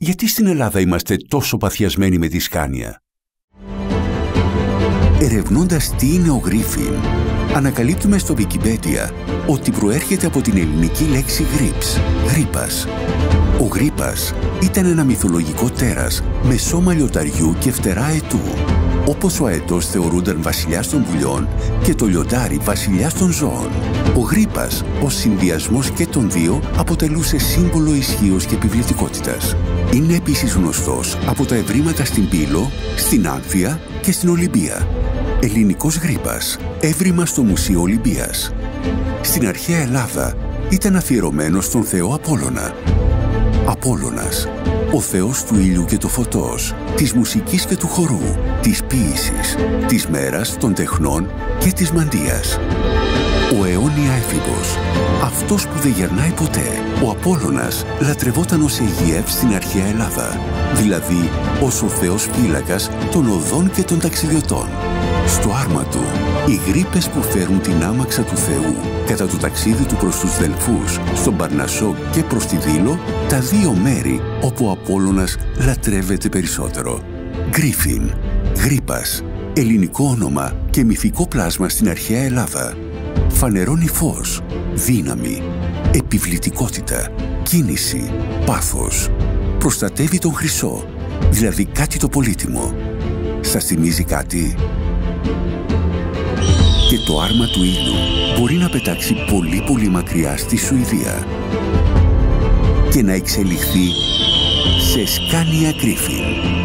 Γιατί στην Ελλάδα είμαστε τόσο παθιασμένοι με τη σκάνια? Ερευνώντας τι είναι ο Γκρίφιν, ανακαλύπτουμε στο Wikipedia ότι προέρχεται από την ελληνική λέξη γρίπς, γρίπας. Ο γρίπας ήταν ένα μυθολογικό τέρας με σώμα λιονταριού και φτερά αετού, όπως ο αετός θεωρούνταν βασιλιάς των πουλιών και το λιοντάρι βασιλιάς των ζώων. Ο γρίπας, ως συνδυασμός και των δύο, αποτελούσε σύμβολο ισχύος και επιβλητικότητας. Είναι επίσης γνωστός από τα ευρήματα στην Πύλο, στην Άμφια και στην Ολυμπία. Ελληνικός γρίπας, έβριμα στο Μουσείο Ολυμπίας. Στην αρχαία Ελλάδα ήταν αφιερωμένος στον θεό Απόλλωνα. Απόλλωνας, ο θεός του ήλιου και του φωτός, της μουσικής και του χορού, της ποίησης, της μέρας, των τεχνών και της μαντείας. Ο αιώνια έφηβος, αυτός που δεν γερνάει ποτέ. Ο Απόλλωνας λατρευόταν ως Αιγιεύ στην αρχαία Ελλάδα, δηλαδή ως ο θεός φύλακας των οδών και των ταξιδιωτών. Στο άρμα του, οι γρίπες που φέρουν την άμαξα του Θεού κατά το ταξίδι του προς τους Δελφούς, στον Παρνασσό και προς τη Δήλο, τα δύο μέρη όπου ο Απόλλωνας λατρεύεται περισσότερο. Γκρίφιν, γρίπας, ελληνικό όνομα και μυθικό πλάσμα στην αρχαία Ελλάδα. Φανερώνει φως, δύναμη, επιβλητικότητα, κίνηση, πάθος. Προστατεύει τον χρυσό, δηλαδή κάτι το πολύτιμο. Σας θυμίζει κάτι? Και το άρμα του ήλιου μπορεί να πετάξει πολύ μακριά στη Σουηδία και να εξελιχθεί σε σκάνια Γκρίφιν.